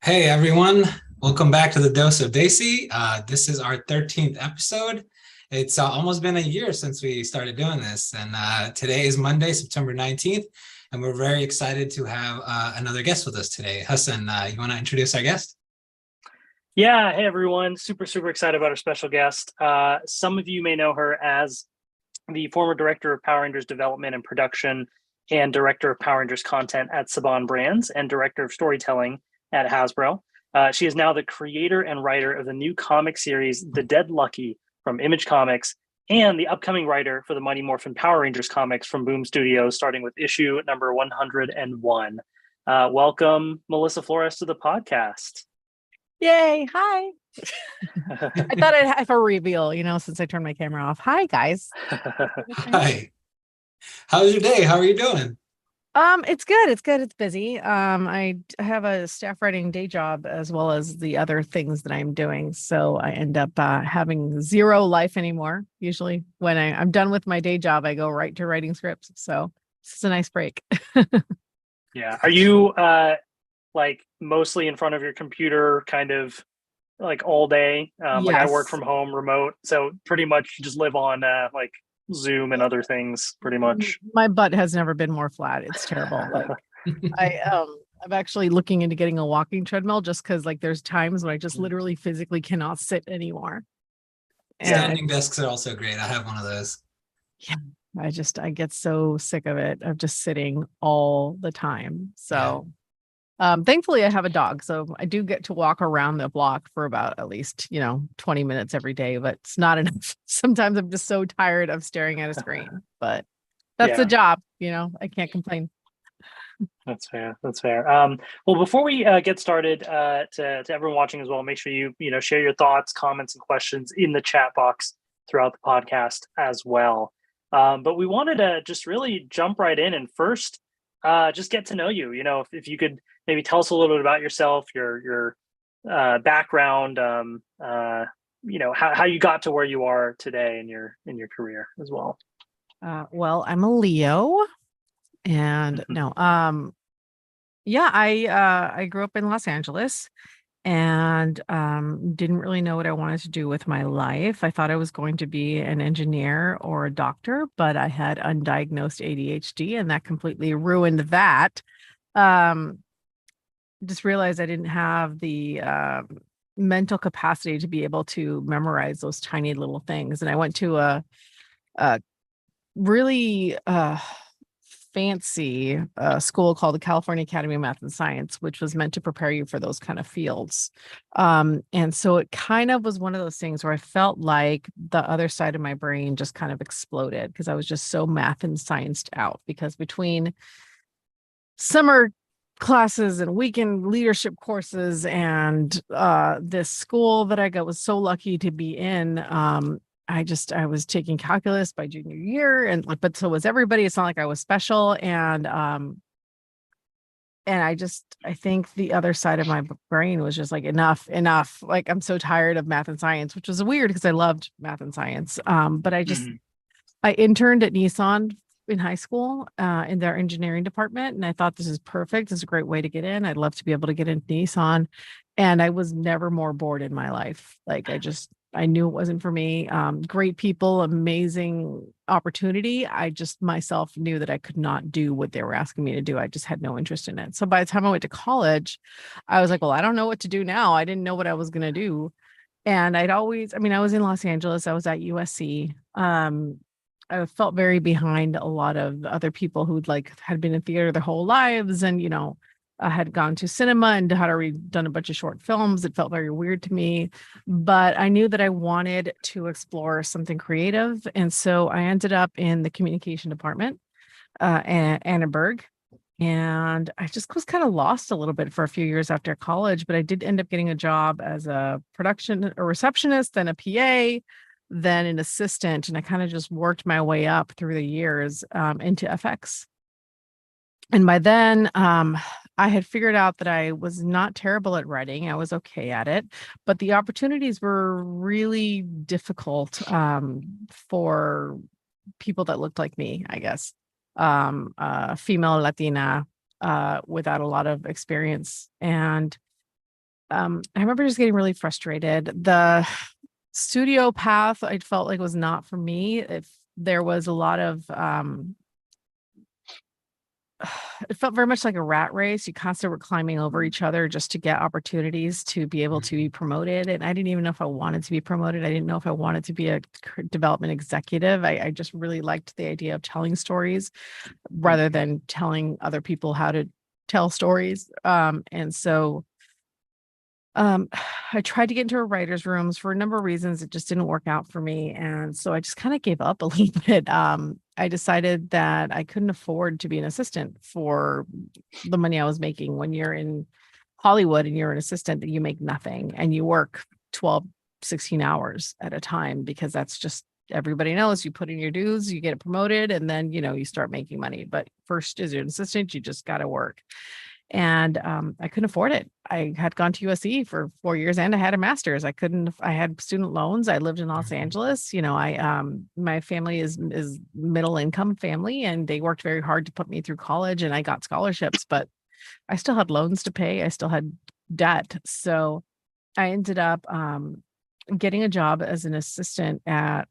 Hey everyone, welcome back to the Dose of Desi. This is our 13th episode. It's almost been a year since we started doing this, and today is Monday, September 19th, and we're very excited to have another guest with us today. Hassan, you want to introduce our guest? Yeah, hey everyone, super excited about our special guest. Some of you may know her as the former director of Power Rangers development and production and director of Power Rangers content at Sabon Brands and director of storytelling at Hasbro. She is now the creator and writer of the new comic series, The Dead Lucky from Image Comics, and the upcoming writer for the Mighty Morphin Power Rangers comics from Boom Studios, starting with issue number 101. Welcome, Melissa Flores, to the podcast. Yay. Hi. I thought I'd have a reveal, since I turned my camera off. Hi, guys. Hi. How's your day? How are you doing? It's good. It's busy. I have a staff writing day job as well as the other things that I'm doing. So I end up having zero life anymore. Usually when I'm done with my day job, I go right to writing scripts. So it's a nice break. Yeah. Are you like mostly in front of your computer kind of like all day? Like I work from home remote. So pretty much just live on like Zoom and other things pretty much. My butt has never been more flat. It's terrible. Like I'm actually looking into getting a walking treadmill just because like there's times when I just literally physically cannot sit anymore. Standing desks are also great. I have one of those. Yeah. I get so sick of it, of just sitting all the time. So thankfully I have a dog, so I do get to walk around the block for about at least, 20 minutes every day, but it's not enough. Sometimes I'm just so tired of staring at a screen, but that's the job, I can't complain. That's fair. Well, before we get started, to everyone watching as well, make sure you share your thoughts, comments, and questions in the chat box throughout the podcast as well. But we wanted to just really jump right in and first just get to know you. If you could maybe tell us a little bit about yourself, your background, how you got to where you are today in your career as well. Well, I'm a Leo, and I grew up in Los Angeles and didn't really know what I wanted to do with my life. I thought I was going to be an engineer or a doctor, but I had undiagnosed ADHD, and that completely ruined that. Just realized I didn't have the mental capacity to be able to memorize those tiny little things. And I went to a really fancy school called the California Academy of Math and Science, which was meant to prepare you for those kind of fields. And so it kind of was one of those things where I felt like the other side of my brain just kind of exploded because I was just so math and scienced out, because between summer classes and weekend leadership courses and this school that I was so lucky to be in, I was taking calculus by junior year, but so was everybody. It's not like I was special. And I think the other side of my brain was just like, enough. Like, I'm so tired of math and science, which was weird because I loved math and science. But I interned at Nissan in high school in their engineering department. And I thought, this is perfect. This is a great way to get in. I'd love to be able to get into Nissan. And I was never more bored in my life. Like, I knew it wasn't for me. Great people, amazing opportunity. I just myself knew that I could not do what they were asking me to do. I just had no interest in it. So by the time I went to college, I was like, well, I don't know what to do now. I didn't know what I was going to do. And I was in Los Angeles. I was at USC. I felt very behind a lot of other people who had been in theater their whole lives, and I had gone to cinema and had already done a bunch of short films. It felt very weird to me, but I knew that I wanted to explore something creative, and so I ended up in the communication department at Annenberg, and I just was kind of lost a little bit for a few years after college. But I did end up getting a job as a receptionist, then a PA, then an assistant, and I kind of just worked my way up through the years into FX. And by then, I had figured out that I was not terrible at writing. I was okay at it, but the opportunities were really difficult for people that looked like me, I guess. female Latina, without a lot of experience. And I remember just getting really frustrated. The studio path, I felt like was not for me. If there was a lot of, it felt very much like a rat race. You constantly were climbing over each other just to get opportunities to be able to be promoted. And I didn't even know if I wanted to be promoted. I didn't know if I wanted to be a development executive. I just really liked the idea of telling stories rather than telling other people how to tell stories. And so I tried to get into a writer's rooms for a number of reasons. It just didn't work out for me. And so I just kind of gave up a little bit. I decided that I couldn't afford to be an assistant for the money I was making. When you're in Hollywood and you're an assistant, that you make nothing and you work 12, 16 hours at a time, because that's just, everybody knows you put in your dues, you get promoted, and then, you start making money. But first, as an assistant, you just got to work. And I couldn't afford it. I had gone to USC for 4 years and I had a master's. I had student loans. I lived in Los Angeles. My family is middle income family, and they worked very hard to put me through college, and I got scholarships, but I still had loans to pay. I still had debt. So I ended up getting a job as an assistant at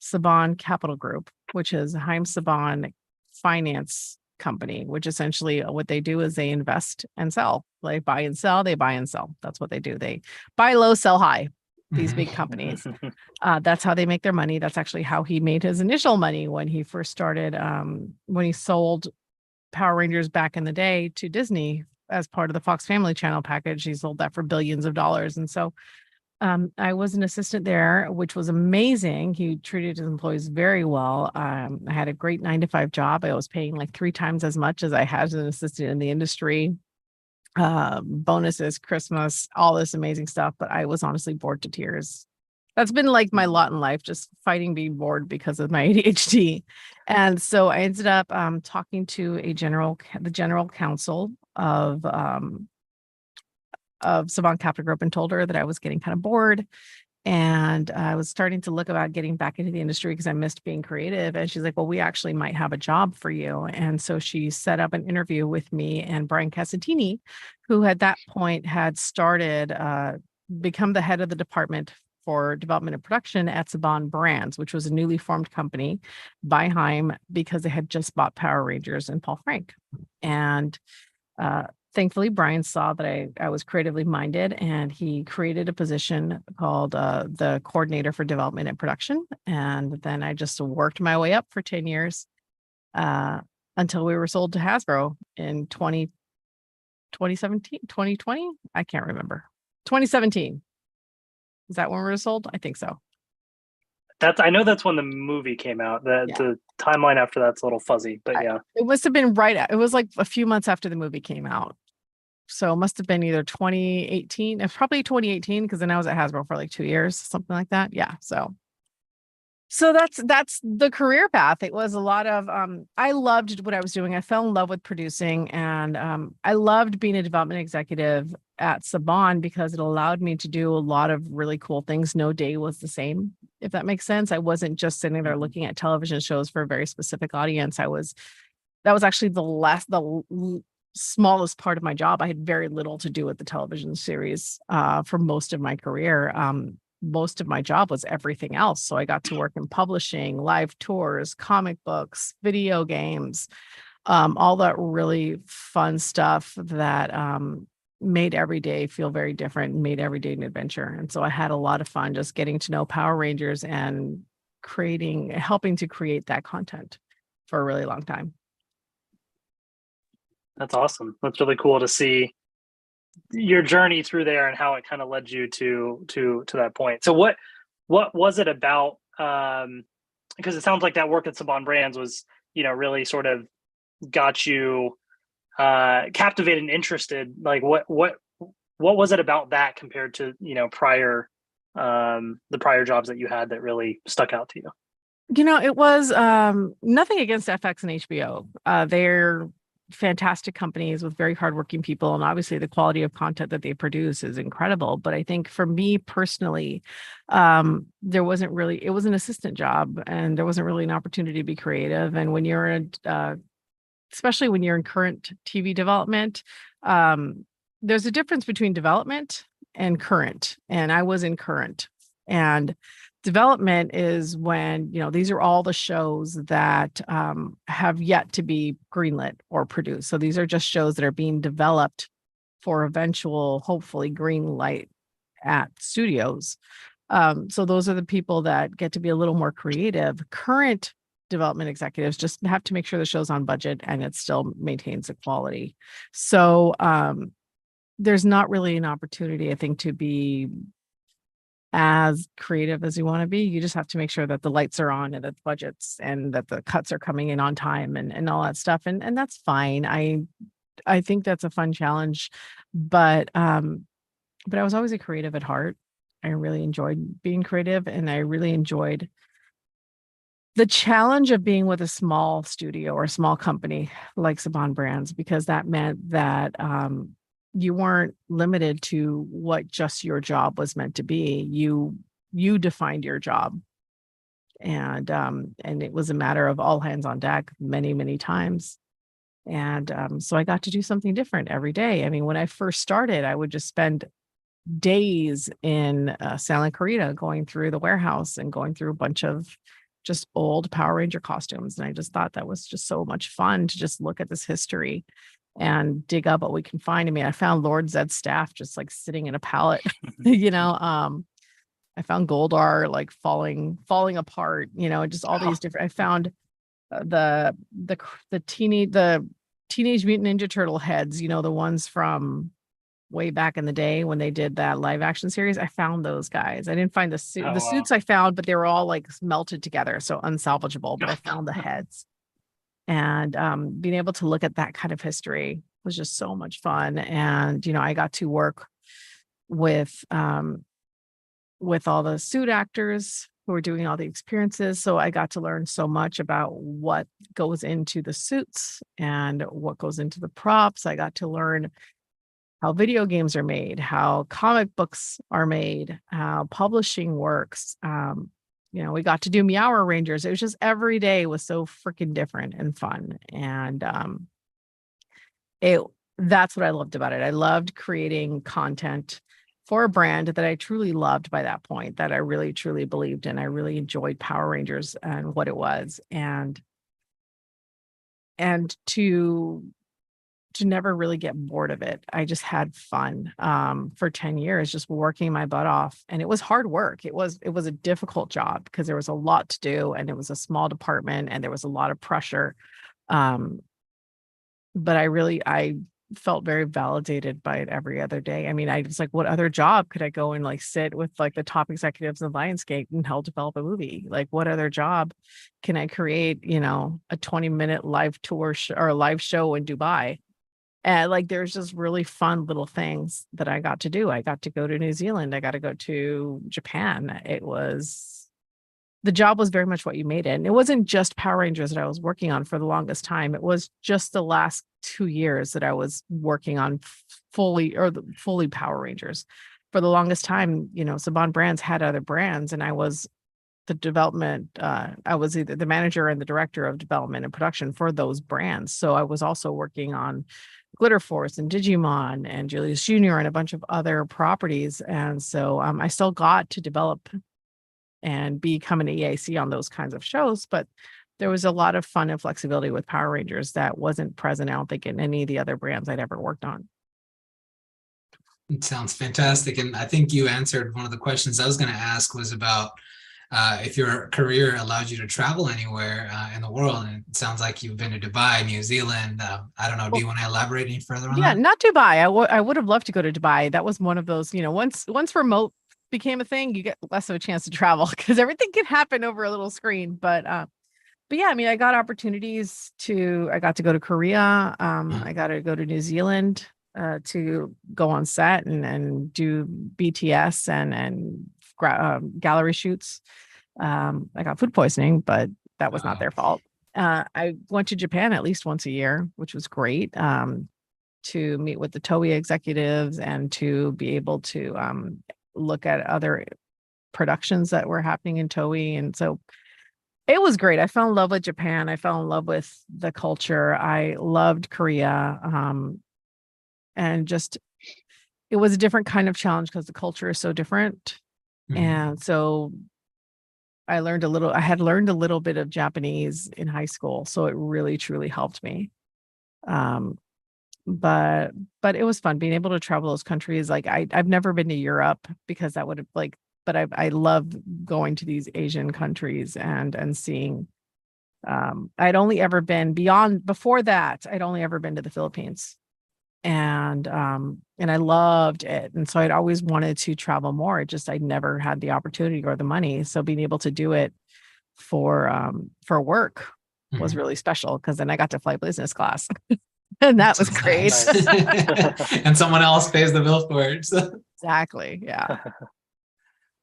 Sabon Capital Group, which is Haim Sabon finance company, which essentially what they do is they invest and sell. They buy and sell, they buy and sell. That's what they do. They buy low, sell high, these big companies. That's how they make their money. That's actually how he made his initial money when he first started, when he sold Power Rangers back in the day to Disney as part of the Fox Family Channel package. He sold that for billions of dollars. And so I was an assistant there, which was amazing. He treated his employees very well. I had a great 9-to-5 job. I was paying like 3 times as much as I had as an assistant in the industry. Bonuses, Christmas, all this amazing stuff. But I was honestly bored to tears. That's been like my lot in life, just fighting being bored because of my ADHD. And so I ended up talking to the general counsel of Sabon Capital Group, and told her that I was getting kind of bored, and I was starting to look about getting back into the industry because I missed being creative. And she's like, well, we actually might have a job for you. And so she set up an interview with me and Brian Casatini, who at that point had started, become the head of the department for development and production at Sabon Brands, which was a newly formed company by Haim because they had just bought Power Rangers and Paul Frank. And thankfully, Brian saw that I was creatively minded, and he created a position called the coordinator for development and production. And then I just worked my way up for 10 years until we were sold to Hasbro in 2017, 2020. I can't remember. 2017. Is that when we were sold? I think so. I know that's when the movie came out. The timeline after that's a little fuzzy, but yeah. It must have been it was like a few months after the movie came out. So it must have been either 2018, it's probably 2018, because then I was at Hasbro for like 2 years, something like that. Yeah. So that's the career path. It was a lot of, I loved what I was doing. I fell in love with producing, and I loved being a development executive at Sabon because it allowed me to do a lot of really cool things. No day was the same, if that makes sense. I wasn't just sitting there looking at television shows for a very specific audience. That was actually the smallest part of my job. I had very little to do with the television series for most of my career. Most of my job was everything else. So I got to work in publishing, live tours, comic books, video games, all that really fun stuff that made every day feel very different and made every day an adventure. And so I had a lot of fun just getting to know Power Rangers and helping to create that content for a really long time. That's awesome. That's really cool to see your journey through there and how it kind of led you to that point. So what was it about? Because it sounds like that work at Sabon Brands was, really sort of got you captivated and interested. Like what was it about that compared to, the prior jobs that you had that really stuck out to you? It was nothing against FX and HBO. They're fantastic companies with very hardworking people, and obviously the quality of content that they produce is incredible. But I think for me personally, there wasn't really, it was an assistant job, and there wasn't really an opportunity to be creative. And when you're in, especially when you're in current TV development, there's a difference between development and current. And I was in current, and development is when, these are all the shows that have yet to be greenlit or produced. So these are just shows that are being developed for eventual, hopefully, green light at studios. So those are the people that get to be a little more creative. Current development executives just have to make sure the show's on budget and it still maintains the quality. So there's not really an opportunity, I think, to be as creative as you want to be. You just have to make sure that the lights are on and that the budgets and that the cuts are coming in on time and all that stuff. And that's fine. I think that's a fun challenge, but I was always a creative at heart. I really enjoyed being creative, and I really enjoyed the challenge of being with a small studio or a small company like Sabon Brands, because that meant that you weren't limited to what just your job was meant to be. You defined your job, and it was a matter of all hands on deck many, many times. And so I got to do something different every day. I mean, when I first started, I would just spend days in Santa Clarita going through the warehouse and going through a bunch of just old Power Ranger costumes. And I just thought that was just so much fun to just look at this history and dig up what we can find. I mean, I found Lord Zed's staff just like sitting in a pallet, I found Goldar like falling apart, just all these different, I found the Teenage Mutant Ninja Turtle heads, the ones from way back in the day when they did that live action series. I found those guys. I didn't find the suit. The suits I found, but they were all like melted together, so unsalvageable. But I found the heads, and being able to look at that kind of history was just so much fun. And I got to work with all the suit actors who were doing all the experiences. So I got to learn so much about what goes into the suits and what goes into the props. I got to learn how video games are made, how comic books are made, how publishing works. We got to do Meower Rangers. It was just every day was so freaking different and fun. And that's what I loved about it. I loved creating content for a brand that I truly loved by that point, that I really, truly believed in. I really enjoyed Power Rangers and what it was. And to never really get bored of it. I just had fun for 10 years, just working my butt off. And it was hard work. It was a difficult job because there was a lot to do, and it was a small department, and there was a lot of pressure. But I felt very validated by it every other day. I mean, I was like, what other job could I go and like sit with like the top executives in Lionsgate and help develop a movie? Like, what other job can I create, a 20-minute live tour or a live show in Dubai? And like, there's just really fun little things that I got to do. I got to go to New Zealand. I got to go to Japan. The job was very much what you made it. And it wasn't just Power Rangers that I was working on for the longest time. It was just the last 2 years that I was working on fully Power Rangers. For the longest time, Saban Brands had other brands, and I was the development. I was either the manager and the director of development and production for those brands. So I was also working on Glitter Force and Digimon and Julius Jr. and a bunch of other properties. And so I still got to develop and become an EAC on those kinds of shows, but there was a lot of fun and flexibility with Power Rangers that wasn't present, I don't think, in any of the other brands I'd ever worked on. It sounds fantastic. And I think you answered one of the questions I was going to ask, was about if your career allowed you to travel anywhere in the world. And it sounds like you've been to Dubai, New Zealand. I don't know. Do you want to elaborate any further on that? Yeah, not Dubai. I would have loved to go to Dubai. That was one of those, once remote became a thing, you get less of a chance to travel because everything can happen over a little screen. But yeah, I mean, I got opportunities I got to go to Korea. I got to go to New Zealand to go on set and do BTS and gallery shoots. I got food poisoning, but that was not their fault. I went to Japan at least once a year, which was great, to meet with the Toei executives and to be able to look at other productions that were happening in Toei. And so it was great. I fell in love with Japan. I fell in love with the culture. I loved Korea. And just, it was a different kind of challenge because the culture is so different. Mhm. And so I had learned a little bit of Japanese in high school. So it really, truly helped me. But it was fun being able to travel those countries. Like I've never been to Europe because that would have like, but I love going to these Asian countries and seeing, I'd only ever been before that, I'd only ever been to the Philippines. And I loved it. And so I'd always wanted to travel more. I'd never had the opportunity or the money. So being able to do it for work was Mhm. really special because then I got to fly business class. And that was Sounds great. nice. And someone else pays the bill for it. So Exactly. Yeah.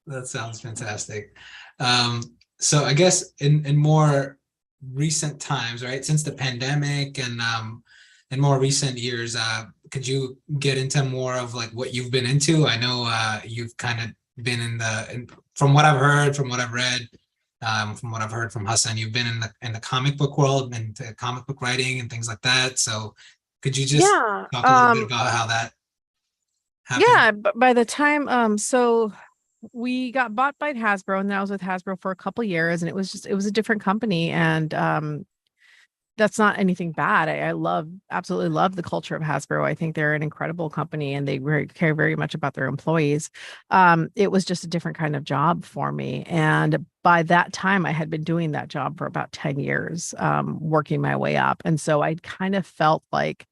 that sounds fantastic. So I guess in more recent times, right, since the pandemic and in more recent years, could you get into more of like what you've been into? I know you've kind of been from what I've heard, from what I've read, from what I've heard from Hassan, you've been in the comic book world and comic book writing and things like that. So could you just Yeah. talk a little bit about how that happened? Yeah. But by the time, so we got bought by Hasbro, and then I was with Hasbro for a couple years, and it was a different company. And that's not anything bad. I absolutely love the culture of Hasbro. I think they're an incredible company and they care very much about their employees. It was just a different kind of job for me. And by that time, I had been doing that job for about 10 years, working my way up. And so I kind of felt like,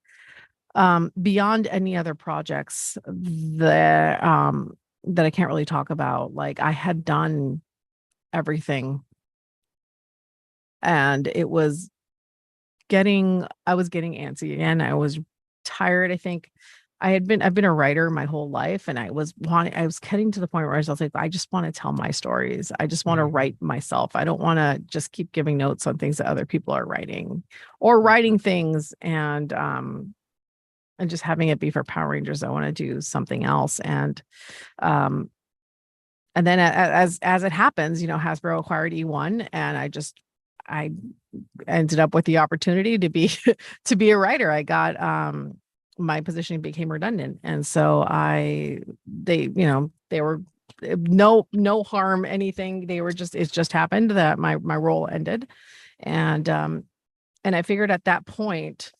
beyond any other projects that I can't really talk about, like I had done everything, and I was getting antsy again. I was tired. I think I've been a writer my whole life, and I was getting to the point where I was like, I just want to tell my stories. I just want to write myself. I don't want to just keep giving notes on things that other people are writing or writing things and just having it be for Power Rangers. I want to do something else. Um, and then as it happens, Hasbro acquired E1, and I ended up with the opportunity to be to be a writer. I got my position became redundant, and so they were no harm, anything. They were just, it just happened that my role ended, and I figured at that point,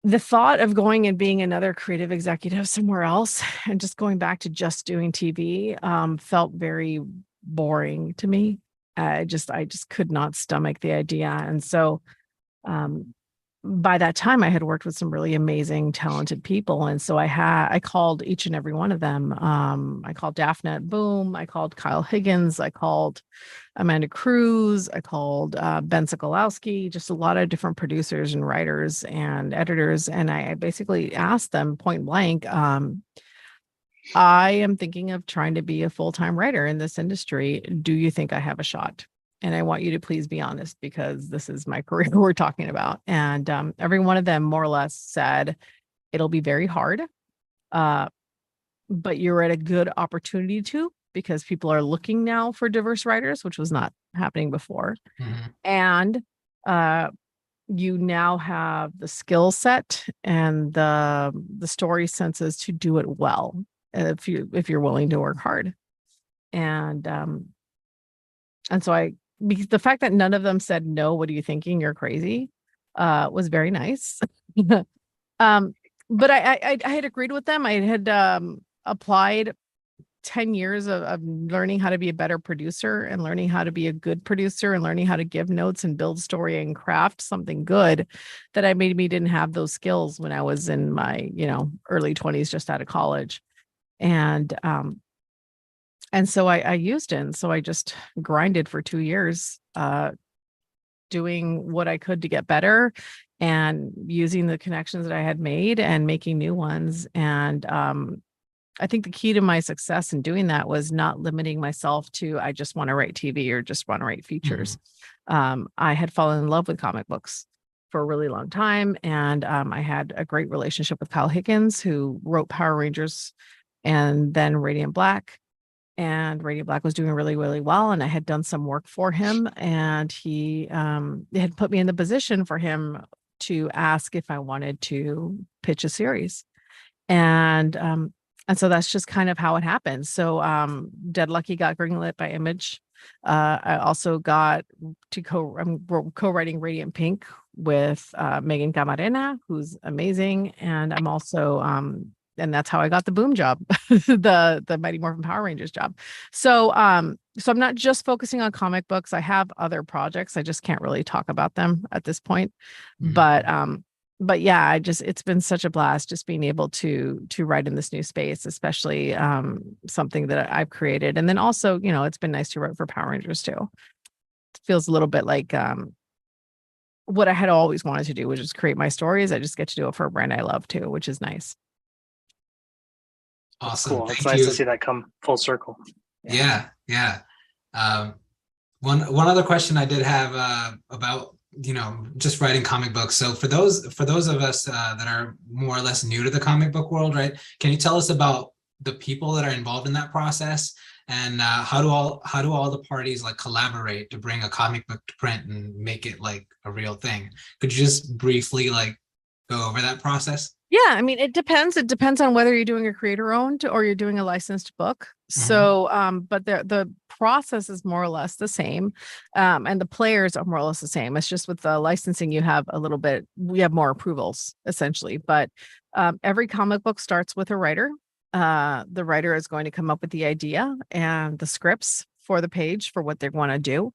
the thought of going and being another creative executive somewhere else and just going back to just doing TV felt very boring to me. I just could not stomach the idea. And so by that time I had worked with some really amazing, talented people. And so I called each and every one of them. I called Daphne at Boom. I called Kyle Higgins. I called Amanda Cruz. I called Ben Sokolowski, just a lot of different producers and writers and editors. And I basically asked them point blank, I am thinking of trying to be a full-time writer in this industry. Do you think I have a shot? And I want you to please be honest, because this is my career we're talking about. And every one of them more or less said, it'll be very hard, but you're at a good opportunity to, because people are looking now for diverse writers, which was not happening before. Mhm. And you now have the skill set and the story senses to do it well, if you're willing to work hard. And so because the fact that none of them said no, what are you thinking? You're crazy, was very nice. But I had agreed with them. I had applied 10 years of learning how to be a better producer and learning how to be a good producer and learning how to give notes and build story and craft something good, that I made me didn't have those skills when I was in my, early 20s, just out of college. And so I used it. And so I just grinded for 2 years, doing what I could to get better and using the connections that I had made and making new ones. And I think the key to my success in doing that was not limiting myself to, I just want to write TV or just want to write features. I had fallen in love with comic books for a really long time. And I had a great relationship with Kyle Higgins, who wrote Power Rangers and then Radiant Black. And Radiant Black was doing really, really well. And I had done some work for him. And he had put me in the position for him to ask if I wanted to pitch a series. And so that's just kind of how it happened. So Dead Lucky got greenlit by Image. I also got to co-writing Radiant Pink with Megan Camarena, who's amazing. And I'm also and that's how I got the Boom job, the Mighty Morphin Power Rangers job. So so I'm not just focusing on comic books. I have other projects. I just can't really talk about them at this point. But yeah, it's been such a blast just being able to write in this new space, especially something that I've created. And then also, it's been nice to write for Power Rangers too. It feels a little bit like what I had always wanted to do, which is create my stories. I just get to do it for a brand I love too, which is nice. Awesome. Cool. It's Thank nice you. to see that come full circle. Yeah. One other question I did have about just writing comic books. So for those of us that are more or less new to the comic book world, right? Can you tell us about the people that are involved in that process, and how do all the parties like collaborate to bring a comic book to print and make it like a real thing? Could you just briefly like go over that process? Yeah, I mean, it depends. It depends on whether you're doing a creator owned or you're doing a licensed book. So, but the process is more or less the same. And the players are more or less the same. It's just with the licensing, we have more approvals essentially, but every comic book starts with a writer. The writer is going to come up with the idea and the scripts for the page for what they want to do.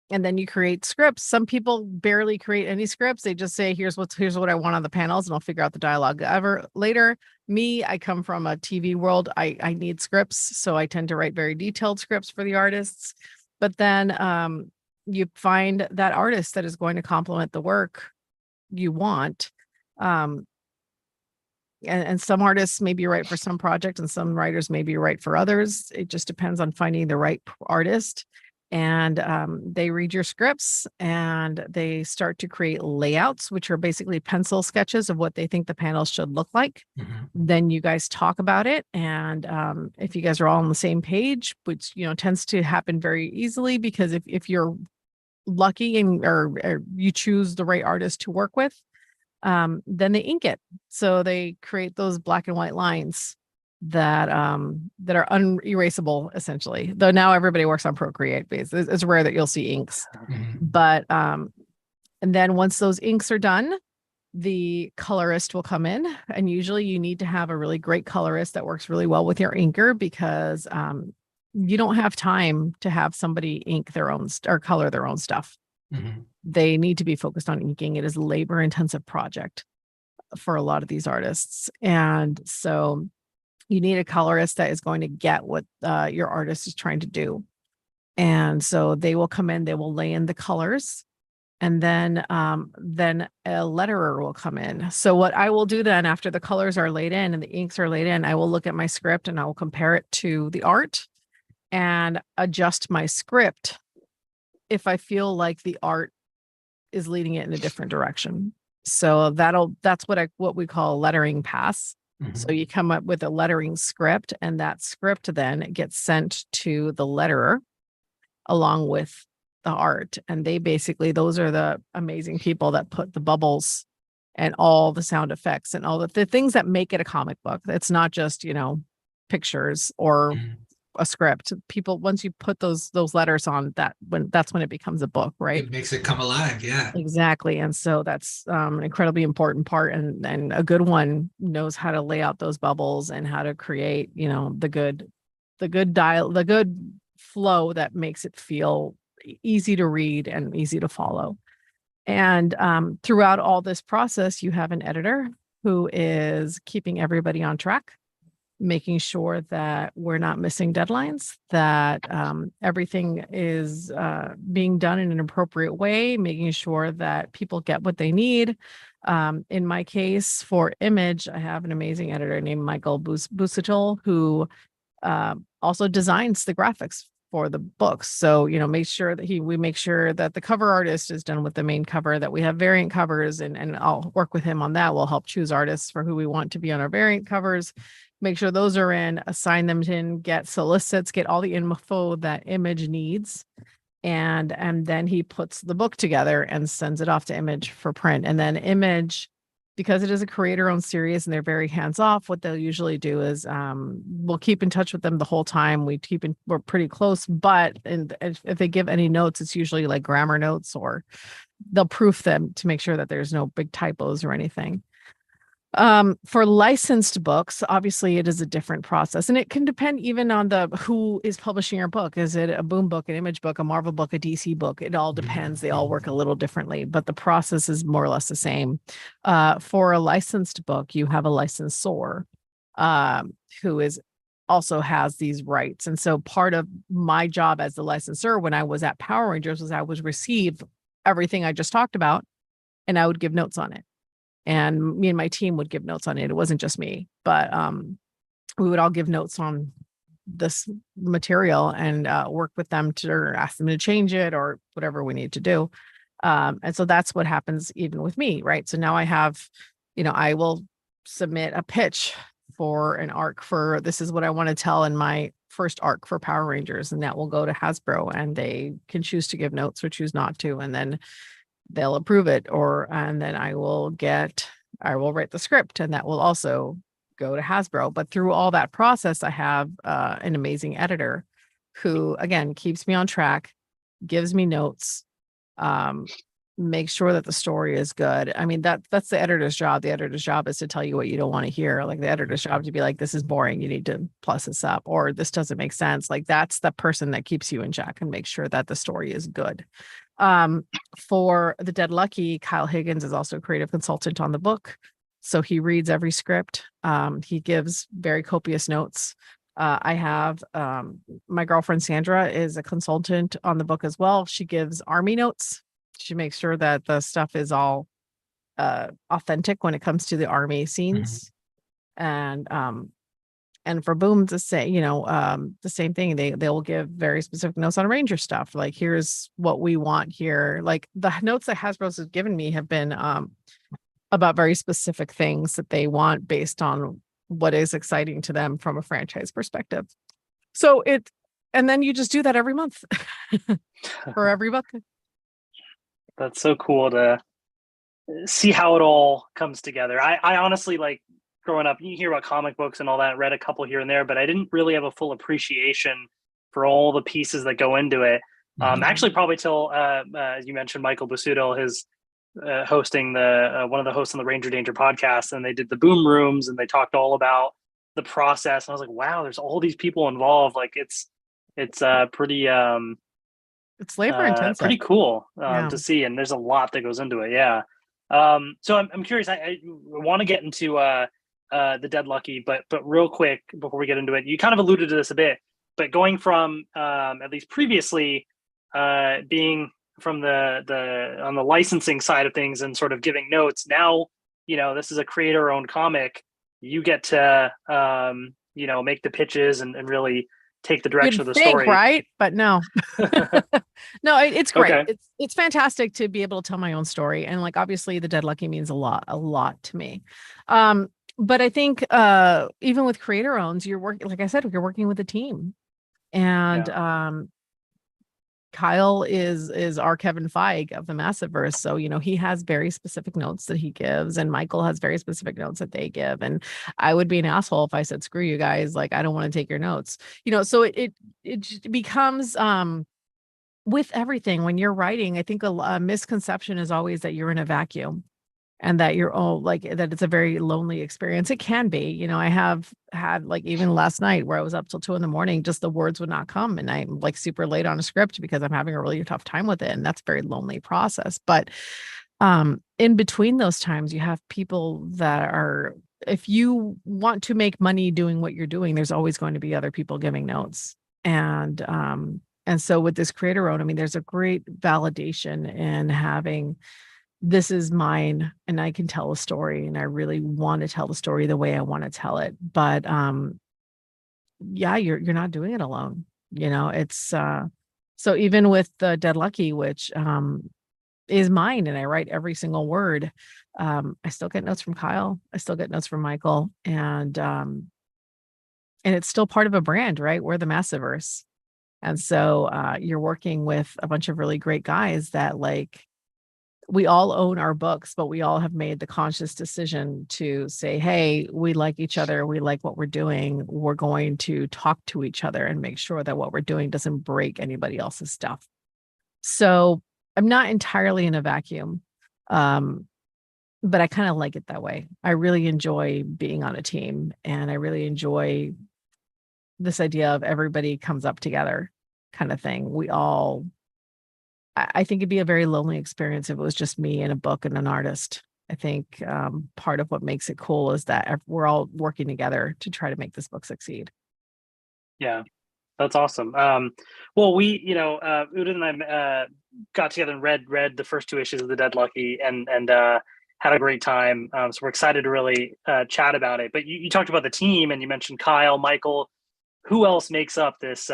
And then you create scripts. Some people barely create any scripts. They just say, here's what I want on the panels, and I'll figure out the dialogue later. Me, I come from a TV world. I need scripts. So I tend to write very detailed scripts for the artists. But then you find that artist that is going to complement the work you want. And some artists may be right for some project, and some writers may be right for others. It just depends on finding the right artist. And they read your scripts and they start to create layouts, which are basically pencil sketches of what they think the panels should look like. Then you guys talk about it. And if you guys are all on the same page, which, tends to happen very easily, because if you're lucky or you choose the right artist to work with, then they ink it. So they create those black and white lines that are unerasable essentially, though now everybody works on Procreate base. It's rare that you'll see inks. But and then once those inks are done, the colorist will come in, and usually you need to have a really great colorist that works really well with your inker, because you don't have time to have somebody ink their own or color their own stuff. They need to be focused on inking. It is a labor intensive project for a lot of these artists, and so you need a colorist that is going to get what your artist is trying to do. And so they will come in, they will lay in the colors, and then a letterer will come in. So what I will do then, after the colors are laid in and the inks are laid in, I will look at my script and I will compare it to the art and adjust my script if I feel like the art is leading it in a different direction. So that's what we call a lettering pass. So you come up with a lettering script, and that script then gets sent to the letterer along with the art. And those are the amazing people that put the bubbles and all the sound effects and all the things that make it a comic book. It's not just, pictures or a script. People, once you put those letters on, that's when it becomes a book, right? It makes it come alive. Yeah, exactly. And so that's an incredibly important part, and a good one knows how to lay out those bubbles and how to create, the good flow that makes it feel easy to read and easy to follow. And throughout all this process, you have an editor who is keeping everybody on track, making sure that we're not missing deadlines, that everything is being done in an appropriate way, making sure that people get what they need. In my case, for Image, I have an amazing editor named Michael Busatil, who also designs the graphics for the books. So, make sure that we make sure that the cover artist is done with the main cover, that we have variant covers, and I'll work with him on that. We'll help choose artists for who we want to be on our variant covers, make sure those are in, assign them in, get solicits, get all the info that Image needs. And then he puts the book together and sends it off to Image for print. And then Image, because it is a creator-owned series and they're very hands-off, what they'll usually do is we'll keep in touch with them the whole time. We're pretty close, but if they give any notes, it's usually like grammar notes, or they'll proof them to make sure that there's no big typos or anything. For licensed books, obviously it is a different process, and it can depend even on who is publishing your book. Is it a Boom book, an Image book, a Marvel book, a DC book? It all depends. They all work a little differently, but the process is more or less the same. For a licensed book, you have a licensor who also has these rights. And so part of my job as the licensor when I was at Power Rangers was I would receive everything I just talked about, and I would give notes on it. And me and my team would give notes on it. It wasn't just me, but we would all give notes on this material and work with them or ask them to change it or whatever we need to do. And so that's what happens even with me, right? So now I have, I will submit a pitch for an arc for, this is what I want to tell in my first arc for Power Rangers, and that will go to Hasbro, and they can choose to give notes or choose not to. And then they'll approve it, and then I will write the script, and that will also go to Hasbro. But through all that process, I have an amazing editor who, again, keeps me on track, gives me notes, makes sure that the story is good. I mean, that's the editor's job. The editor's job is to tell you what you don't want to hear. Like, the editor's job to be like, this is boring, you need to plus this up, or this doesn't make sense. Like, that's the person that keeps you in check and makes sure that the story is good. For The Dead Lucky, Kyle Higgins is also a creative consultant on the book. So he reads every script. He gives very copious notes. I have my girlfriend Sandra is a consultant on the book as well. She gives Army notes. She makes sure that the stuff is all authentic when it comes to the Army scenes. And for Boom to say, the same thing, they will give very specific notes on Ranger stuff. Like, here's what we want here. Like, the notes that Hasbro's has given me have been about very specific things that they want based on what is exciting to them from a franchise perspective. So and then you just do that every month for every book. That's so cool to see how it all comes together. I honestly, like, growing up, you hear about comic books and all that, read a couple here and there, but I didn't really have a full appreciation for all the pieces that go into it. Actually, probably till, as you mentioned, Michael Busuttil, his hosting one of the hosts on the Ranger Danger podcast, and they did the Boom Rooms, and they talked all about the process. And I was like, wow, there's all these people involved. Like, it's pretty it's labor intensive, pretty cool to see, and there's a lot that goes into it. Yeah. So I'm curious. I want to get into The Dead Lucky, but real quick before we get into it, you kind of alluded to this a bit, but going from at least previously being from the on the licensing side of things and sort of giving notes, now this is a creator-owned comic. You get to make the pitches and really take the direction of the story, right? But no. No, it's great. Okay. It's fantastic to be able to tell my own story, and like, obviously The Dead Lucky means a lot to me. But I think even with creator owns, you're working, like I said, you're working with a team, and Kyle is our Kevin Feige of the Massiveverse. So, he has very specific notes that he gives, and Michael has very specific notes that they give. And I would be an asshole if I said, screw you guys, like, I don't want to take your notes, so it becomes, with everything when you're writing, I think a misconception is always that you're in a vacuum and that you're all like, that it's a very lonely experience. It can be, I have had, like, even last night where I was up till 2 a.m, just the words would not come. And I'm like super late on a script because I'm having a really tough time with it. And that's a very lonely process. But in between those times, you have people that are, if you want to make money doing what you're doing, there's always going to be other people giving notes. And so with this creator own, I mean, there's a great validation in having, this is mine and I can tell a story, and I really want to tell the story the way I want to tell it. But you're not doing it alone. It's so even with the Dead Lucky, which is mine, and I write every single word. I still get notes from Kyle. I still get notes from Michael, and it's still part of a brand, right? We're the Massiverse, and so you're working with a bunch of really great guys that we all own our books, but we all have made the conscious decision to say, hey, we like each other. We like what we're doing. We're going to talk to each other and make sure that what we're doing doesn't break anybody else's stuff. So I'm not entirely in a vacuum, but I kind of like it that way. I really enjoy being on a team, and I really enjoy this idea of everybody comes up together kind of thing. I think it'd be a very lonely experience if it was just me and a book and an artist. I think part of what makes it cool is that we're all working together to try to make this book succeed. Yeah, that's awesome. Well, Udin and I got together and read the first 2 issues of the Dead Lucky, and had a great time. So we're excited to really chat about it. But you talked about the team, and you mentioned Kyle, Michael. Who else makes up this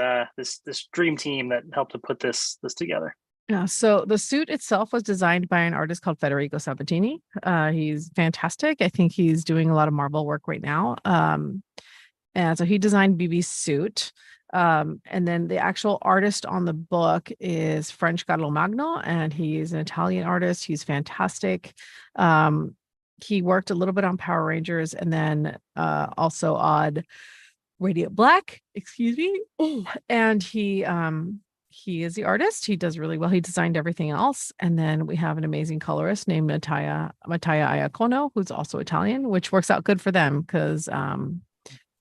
dream team that helped to put this together? Yeah, so the suit itself was designed by an artist called Federico Sabatini. He's fantastic. I think he's doing a lot of Marvel work right now. And so he designed BB's suit. And then the actual artist on the book is French Carlo Magno, and he's an Italian artist. He's fantastic. He worked a little bit on Power Rangers, and then also on Radiant Black, excuse me. And he is the artist. He does really well. He designed everything else. And then we have an amazing colorist named Mattia Iacono, who's also Italian, which works out good for them because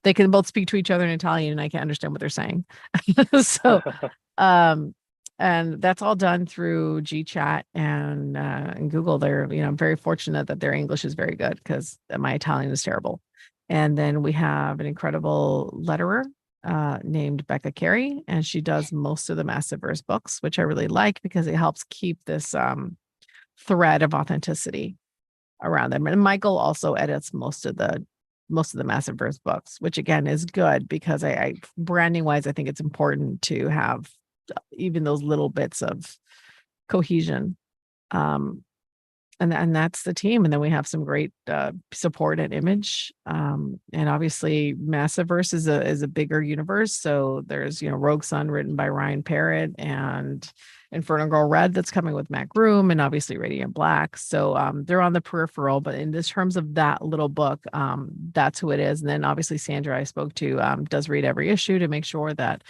they can both speak to each other in Italian and I can understand what they're saying. So, and that's all done through GChat and Google. They're, I'm very fortunate that their English is very good because my Italian is terrible. And then we have an incredible letterer named Becca Carey, and she does most of the Massiverse books, which I really like because it helps keep this thread of authenticity around them. And Michael also edits most of the Massiverse books, which again is good because I branding wise, I think it's important to have even those little bits of cohesion. And that's the team. And then we have some great support at Image. And obviously Massiverse is a bigger universe. So there's, Rogue Sun written by Ryan Parrott, and Inferno Girl Red that's coming with Matt Groom, and obviously Radiant Black. So they're on the peripheral, but in this terms of that little book, that's who it is. And then obviously Sandra I spoke to does read every issue to make sure that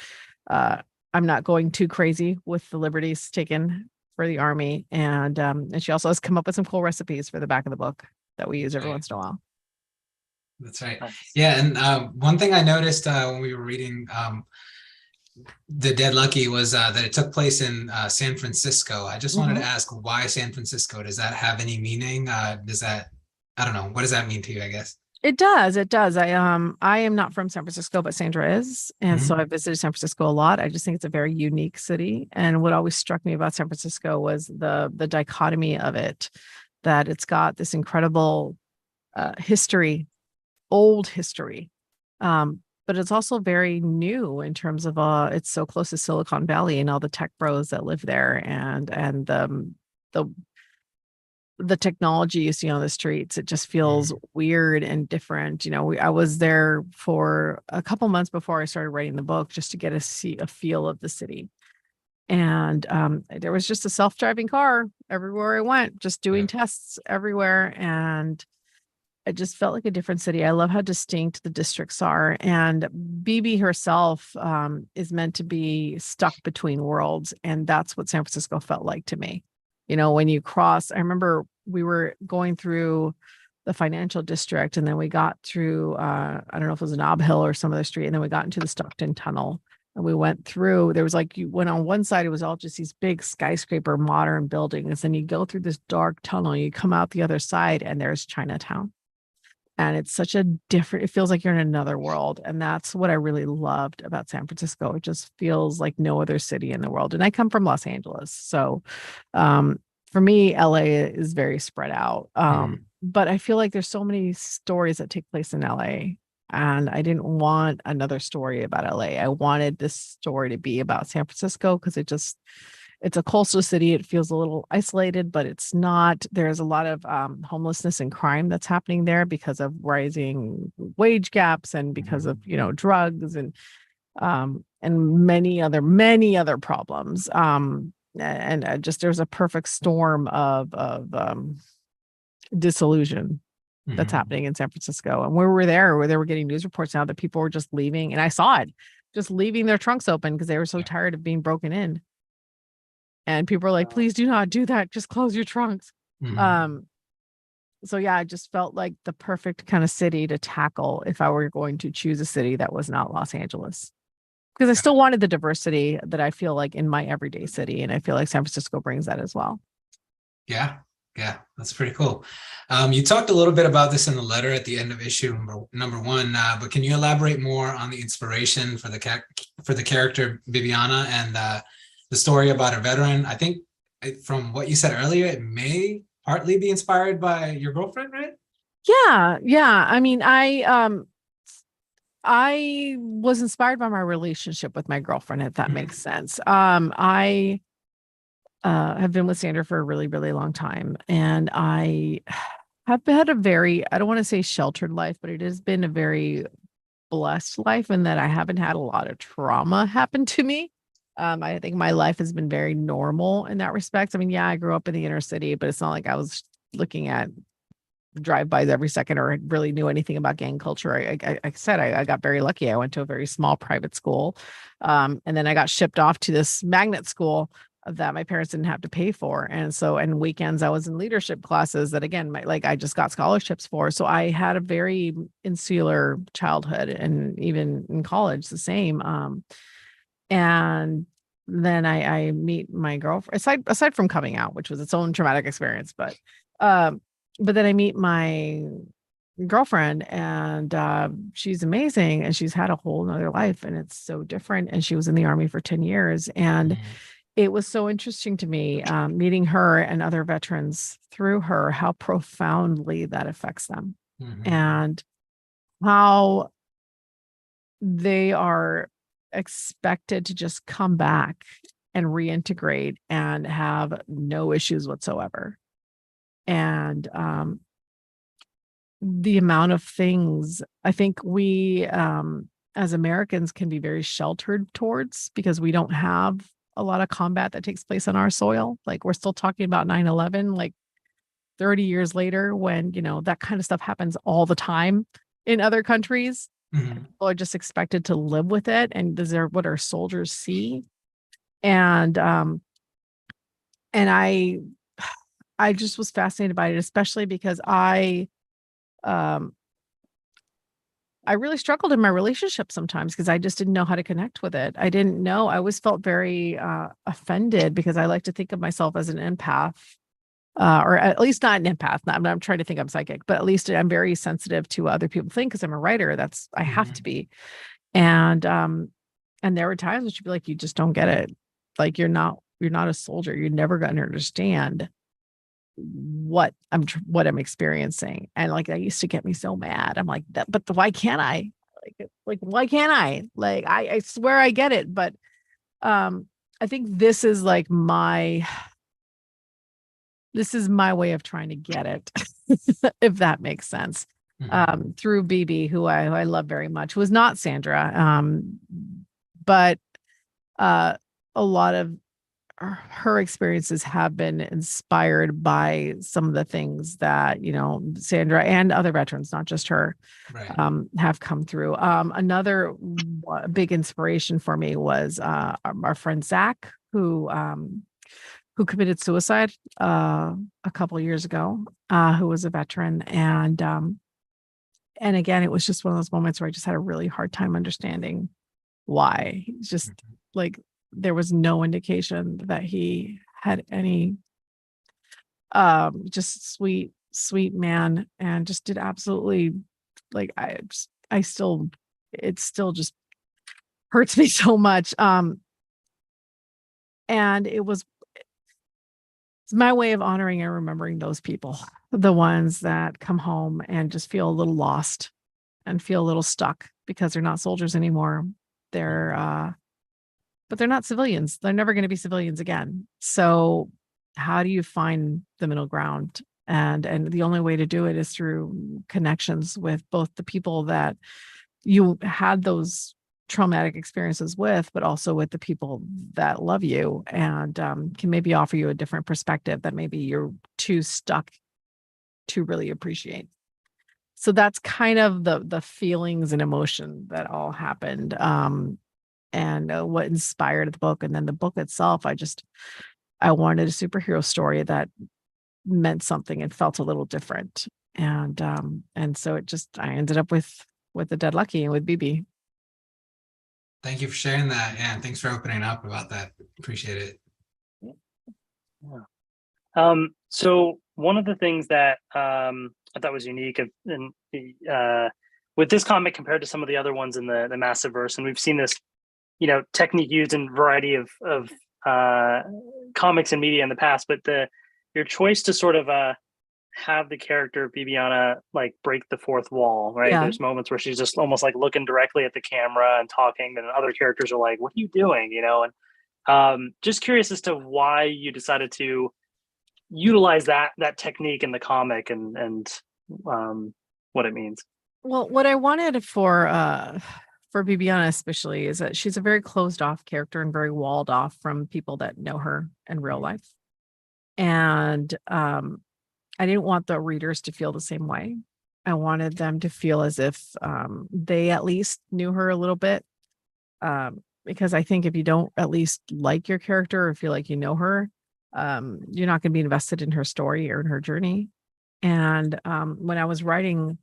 I'm not going too crazy with the liberties taken for the army, and she also has come up with some cool recipes for the back of the book that we use every once in a while. That's right. Nice. Yeah, and one thing I noticed when we were reading The Dead Lucky was that it took place in San Francisco. I just wanted to ask, why San Francisco? Does that have any meaning? I don't know. What does that mean to you, I guess? It does. I am not from San Francisco, but Sandra is. And so I visited San Francisco a lot. I just think it's a very unique city. And what always struck me about San Francisco was the dichotomy of it, that it's got this incredible history, old history. But it's also very new in terms of it's so close to Silicon Valley and all the tech bros that live there, and the technology you see on the streets. It just feels weird and different. I was there for a couple months before I started writing the book just to get a feel of the city. And there was just a self-driving car everywhere I went, just doing tests everywhere. And it just felt like a different city. I love how distinct the districts are. And BB herself is meant to be stuck between worlds. And that's what San Francisco felt like to me. When you cross, I remember we were going through the financial district, and then we got through, I don't know if it was Nob Hill or some other street, and then we got into the Stockton Tunnel, and we went through, there was you went on one side, it was all just these big skyscraper modern buildings. Then you go through this dark tunnel, you come out the other side, and there's Chinatown. And it's such a different, it feels like you're in another world. And that's what I really loved about San Francisco. It just feels like no other city in the world. And I come from Los Angeles. So for me, LA is very spread out. But I feel like there's so many stories that take place in LA. And I didn't want another story about LA. I wanted this story to be about San Francisco because it's a coastal city. It feels a little isolated, but it's not. There's a lot of homelessness and crime that's happening there because of rising wage gaps and because of, drugs and many other problems. And just there's a perfect storm of disillusion that's happening in San Francisco. And where they were getting news reports now that people were just leaving, and I saw it, just leaving their trunks open because they were so tired of being broken in. And people are like, please do not do that. Just close your trunks. So yeah, I just felt like the perfect kind of city to tackle if I were going to choose a city that was not Los Angeles. Because I still wanted the diversity that I feel like in my everyday city. And I feel like San Francisco brings that as well. Yeah. Yeah, that's pretty cool. You talked a little bit about this in the letter at the end of issue number 1, but can you elaborate more on the inspiration for the character Bibiana and the story about a veteran? I think from what you said earlier, it may partly be inspired by your girlfriend, right? Yeah. I mean, I was inspired by my relationship with my girlfriend, if that makes sense. I have been with Sandra for a really, really long time. And I have had a very, I don't want to say sheltered life, but it has been a very blessed life in that I haven't had a lot of trauma happen to me. I think my life has been very normal in that respect. I mean, yeah, I grew up in the inner city, but it's not like I was looking at drive-bys every second or really knew anything about gang culture. I said, I got very lucky. I went to a very small private school. And then I got shipped off to this magnet school that my parents didn't have to pay for. And so, and weekends I was in leadership classes that again, I just got scholarships for. So I had a very insular childhood, and even in college, the same. And then I meet my girlfriend, aside from coming out, which was its own traumatic experience, but then I meet my girlfriend, and she's amazing, and she's had a whole nother life, and it's so different. And she was in the Army for 10 years. And it was so interesting to me meeting her and other veterans through her, how profoundly that affects them and how they are expected to just come back and reintegrate and have no issues whatsoever. And the amount of things I think we as Americans can be very sheltered towards, because we don't have a lot of combat that takes place on our soil. Like, we're still talking about 9/11, like 30 years later, when, that kind of stuff happens all the time in other countries. People are just expected to live with it and deserve what our soldiers see. And I just was fascinated by it, especially because I really struggled in my relationship sometimes because I just didn't know how to connect with it. I didn't know. I always felt very offended because I like to think of myself as an empath, or at least not an empath. I'm trying to think I'm psychic, but at least I'm very sensitive to what other people think because I'm a writer. I have to be. And there were times when she'd be like, "You just don't get it. Like, you're not a soldier. You're never going to understand what I'm experiencing." And like, that used to get me so mad. I'm like, but why can't I? Like, why can't I? Like, I swear I get it. But I think this is like my way of trying to get it, if that makes sense. Through BB, who I love very much, was not Sandra. But a lot of her experiences have been inspired by some of the things that, Sandra and other veterans, not just her, have come through. Another big inspiration for me was our friend Zach, who committed suicide a couple of years ago, who was a veteran. And again, it was just one of those moments where I just had a really hard time understanding why. It's just like, there was no indication that he had any, just sweet man, and just did absolutely, like, it still just hurts me so much. And it's my way of honoring and remembering those people, the ones that come home and just feel a little lost and feel a little stuck because they're not soldiers anymore. But they're not civilians. They're never going to be civilians again. So how do you find the middle ground? And the only way to do it is through connections with both the people that you had those traumatic experiences with, but also with the people that love you and can maybe offer you a different perspective that maybe you're too stuck to really appreciate. So that's kind of the feelings and emotion that all happened. And what inspired the book. And then the book itself, I wanted a superhero story that meant something and felt a little different. And so I ended up with the Dead Lucky and with BB. Thank you for sharing that. Yeah, and thanks for opening up about that. Appreciate it. Yeah. So one of the things that I thought was unique with this comic compared to some of the other ones in the Massiverse, and we've seen this, technique used in a variety of comics and media in the past, but your choice to sort of have the character Bibiana like break the fourth wall, right? Yeah. There's moments where she's just almost like looking directly at the camera and talking, and other characters are like, "What are you doing?" And just curious as to why you decided to utilize that technique in the comic and what it means. Well, what I wanted for Bibiana especially is that she's a very closed off character and very walled off from people that know her in real life. And I didn't want the readers to feel the same way. I wanted them to feel as if they at least knew her a little bit. Because I think if you don't at least like your character or feel like you know her, you're not going to be invested in her story or in her journey. And when I was writing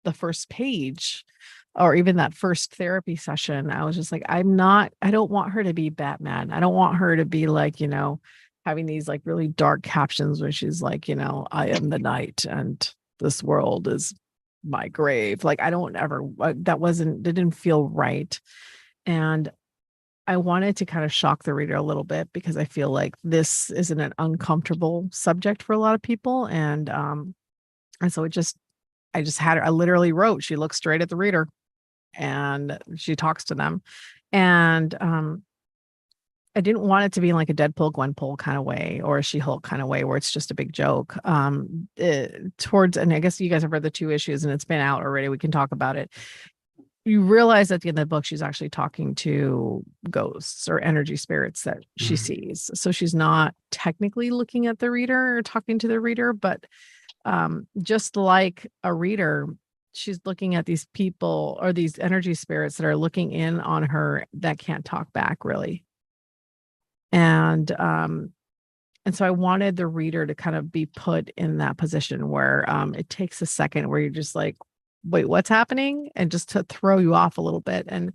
the first page or even that first therapy session, I was just like, I don't want her to be Batman. I don't want her to be like, having these like really dark captions where she's like, I am the night and this world is my grave. Like, that didn't feel right. And I wanted to kind of shock the reader a little bit because I feel like this isn't an uncomfortable subject for a lot of people. And so I literally wrote, she looks straight at the reader and she talks to them. And I didn't want it to be like a Deadpool, Gwenpool kind of way or a She-Hulk kind of way where it's just a big joke. And I guess you guys have read the 2 issues and it's been out already. We can talk about it. You realize at the end of the book, she's actually talking to ghosts or energy spirits that she sees. So she's not technically looking at the reader or talking to the reader, but just like a reader, she's looking at these people or these energy spirits that are looking in on her that can't talk back really. And so I wanted the reader to kind of be put in that position where it takes a second where you're just like, wait, what's happening? And just to throw you off a little bit. And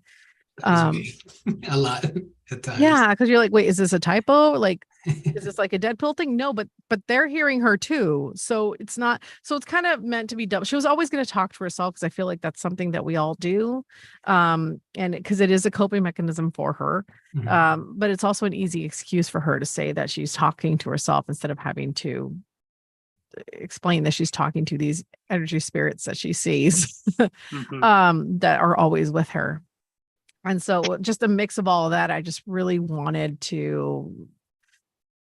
a lot at times. Yeah, because you're like, wait, is this a typo? Like, is this like a Deadpool thing? No, but they're hearing her too. So it's not, so it's kind of meant to be double. She was always going to talk to herself because I feel like that's something that we all do. And because it is a coping mechanism for her. But it's also an easy excuse for her to say that she's talking to herself instead of having to explain that she's talking to these energy spirits that she sees that are always with her. And so just a mix of all of that, I just really wanted to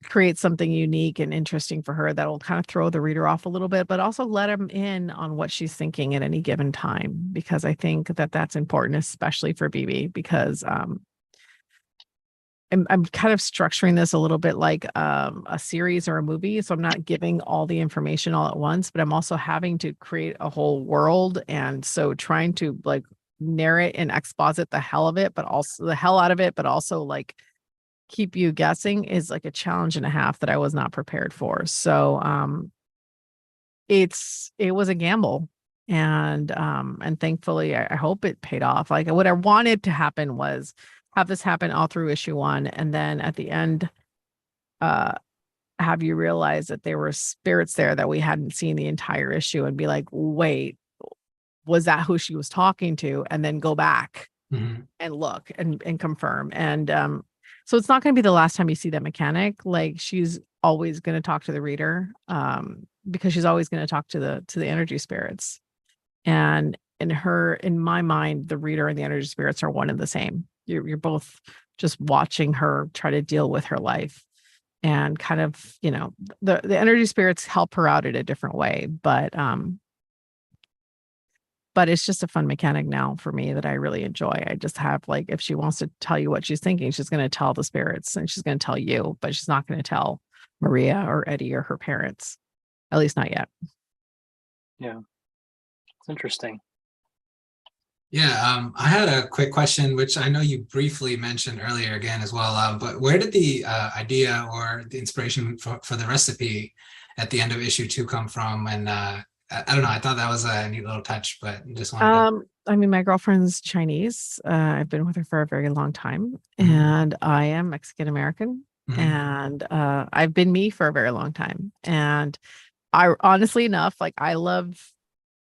create something unique and interesting for her that will kind of throw the reader off a little bit, but also let them in on what she's thinking at any given time, because I think that that's important, especially for BB, because I'm kind of structuring this a little bit like a series or a movie. So I'm not giving all the information all at once, but I'm also having to create a whole world. And so trying to like narrate and exposit the hell of it, but also the hell out of it, but also like keep you guessing is like a challenge and a half that I was not prepared for. So it was a gamble. And thankfully I hope it paid off. Like what I wanted to happen was have this happen all through issue 1. And then at the end, have you realize that there were spirits there that we hadn't seen the entire issue and be like, wait, was that who she was talking to? And then go back and look and confirm. And so it's not going to be the last time you see that mechanic. Like she's always going to talk to the reader because she's always going to talk to the energy spirits. And in my mind, the reader and the energy spirits are one and the same. You're both just watching her try to deal with her life, and kind of, the energy spirits help her out in a different way, but it's just a fun mechanic now for me that I really enjoy. I just have, like, if she wants to tell you what she's thinking, she's going to tell the spirits, and she's going to tell you, but she's not going to tell Maria or Eddie or her parents, at least not yet. Yeah, it's interesting. Yeah, I had a quick question, which I know you briefly mentioned earlier again as well. But where did the idea or the inspiration for the recipe at the end of issue 2 come from? And I don't know, I thought that was a neat little touch, but just wanted to. I mean, my girlfriend's Chinese. I've been with her for a very long time, and I am Mexican American, and I've been me for a very long time. And I, honestly enough, like, I love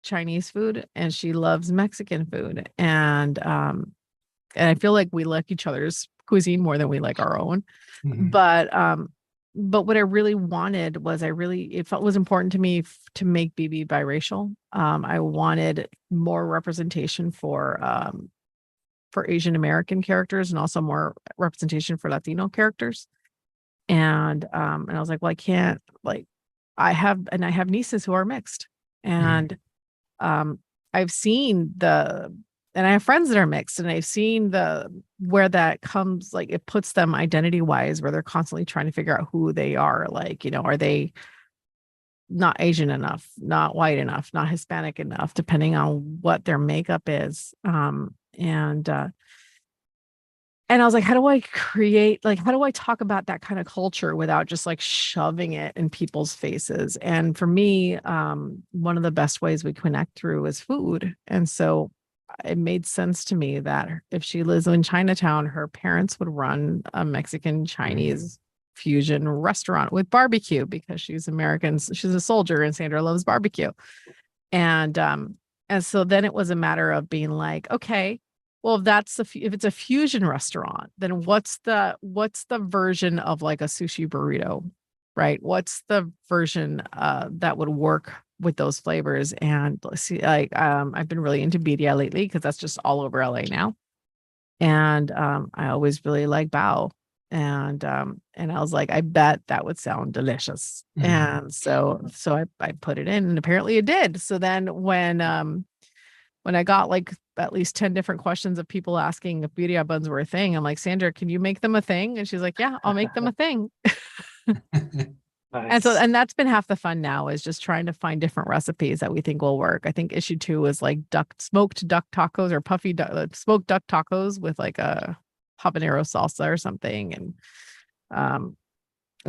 Chinese food and she loves Mexican food. And I feel like we like each other's cuisine more than we like our own. But what I really wanted was, it was important to me to make BB biracial. I wanted more representation for Asian American characters, and also more representation for Latino characters. And I was like, well, I can't, like, I have nieces who are mixed, and I've seen and I have friends that are mixed, and I've seen where that comes, like, it puts them identity wise, where they're constantly trying to figure out who they are. Like, are they not Asian enough, not white enough, not Hispanic enough, depending on what their makeup is. And I was like, how do I talk about that kind of culture without just, like, shoving it in people's faces? And for me, one of the best ways we connect through is food. And so it made sense to me that if she lives in Chinatown, her parents would run a Mexican Chinese fusion restaurant with barbecue, because she's American. She's a soldier, and Sandra loves barbecue. And so then it was a matter of being like, okay, well, if it's a fusion restaurant, then what's the version of, like, a sushi burrito, right? What's the version that would work with those flavors? And let's see, like, I've been really into birria lately, because that's just all over LA now. And I always really like bao. And I was like, I bet that would sound delicious. And so I put it in, and apparently it did. So then when I got, like, at least 10 different questions of people asking if birria buns were a thing, I'm like, Sandra, can you make them a thing? And she's like, yeah, I'll make them a thing. Nice. And that's been half the fun now, is just trying to find different recipes that we think will work. I think issue 2 is like smoked duck tacos, or puffy smoked duck tacos with, like, a habanero salsa or something. And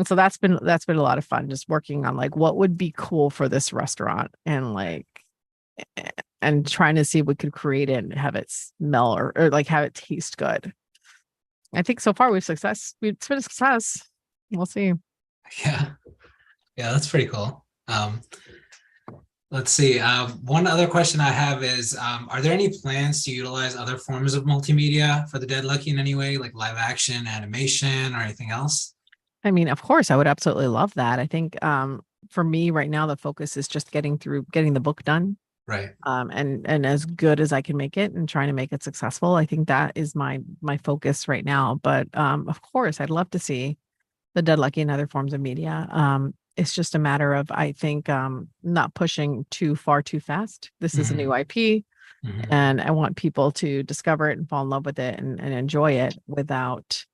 so that's been a lot of fun, just working on, like, what would be cool for this restaurant, and, like, and trying to see if we could create it and have it smell or like have it taste good. I think so far it's been a success. We'll see. Yeah, that's pretty cool. Let's see. One other question I have is, are there any plans to utilize other forms of multimedia for the Dead Lucky in any way, like live action, animation, or anything else? I mean, of course, I would absolutely love that. I think for me right now, the focus is just getting the book done. Right. And as good as I can make it, and trying to make it successful. I think that is my focus right now. But of course, I'd love to see the Dead Lucky in other forms of media. It's just a matter of, I think, not pushing too far too fast. This is a new IP, and I want people to discover it and fall in love with it, and enjoy it without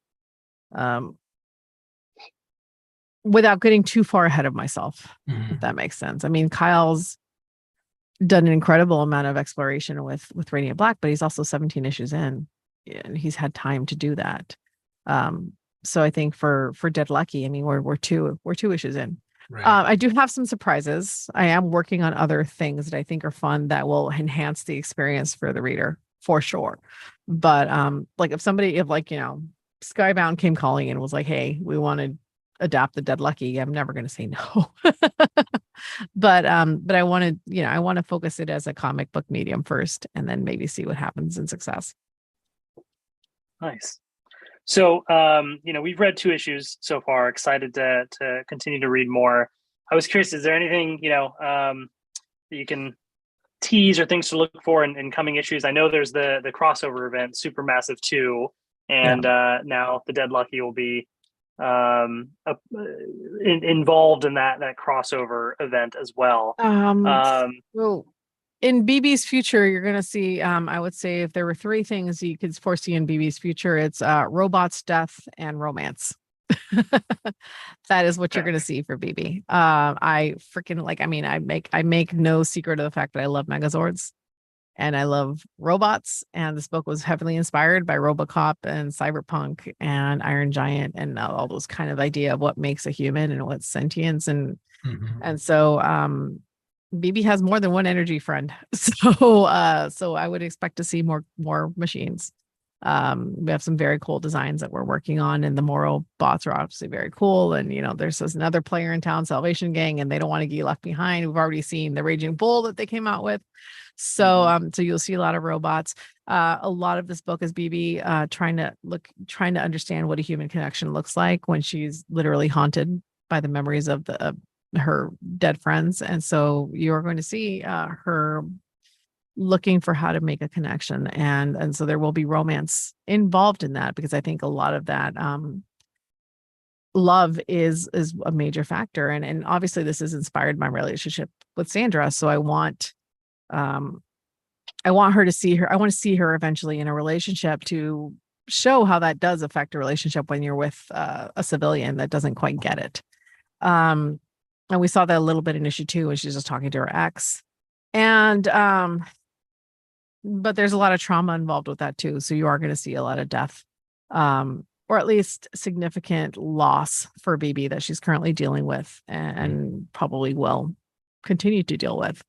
getting too far ahead of myself, if that makes sense. I mean, Kyle's done an incredible amount of exploration with Radiant Black, but he's also 17 issues in, and he's had time to do that. So I think for Dead Lucky, I mean, we're two issues in. Right. I do have some surprises. I am working on other things that I think are fun, that will enhance the experience for the reader, for sure. But like, if Skybound came calling and was like, hey, we want to adapt the Dead Lucky, I'm never going to say no. But I want to focus it as a comic book medium first, and then maybe see what happens in success. Nice. So, we've read 2 issues so far. Excited to continue to read more. I was curious, is there anything, that you can tease or things to look for in coming issues? I know there's the crossover event, Supermassive 2, and now the Dead Lucky will be involved in that crossover event as well. Well, in BB's future, you're going to see, I would say if there were three things you could foresee in BB's future, it's robots, death, and romance. That is what you're going to see for BB. I freaking like, I mean, I make no secret of the fact that I love Megazords and I love robots. And this book was heavily inspired by RoboCop and Cyberpunk and Iron Giant and all those kind of idea of what makes a human and what's sentience. And so BB has more than one energy friend. So I would expect to see more machines. We have some very cool designs that we're working on, and the Moro bots are obviously very cool. And there's another player in town, Salvation Gang, and they don't want to get left behind. We've already seen the Raging Bull that they came out with. So so you'll see a lot of robots. A lot of this book is BB trying to understand what a human connection looks like when she's literally haunted by the memories of her dead friends. And so you're going to see her looking for how to make a connection. And so there will be romance involved in that, because I think a lot of that love is a major factor. And obviously this is inspired by my relationship with Sandra. So I want her to see her. I want to see her eventually in a relationship to show how that does affect a relationship when you're with a civilian that doesn't quite get it. And we saw that a little bit in issue 2 when she's just talking to her ex. And but there's a lot of trauma involved with that too. So you are going to see a lot of death, or at least significant loss for BB that she's currently dealing with and probably will continue to deal with,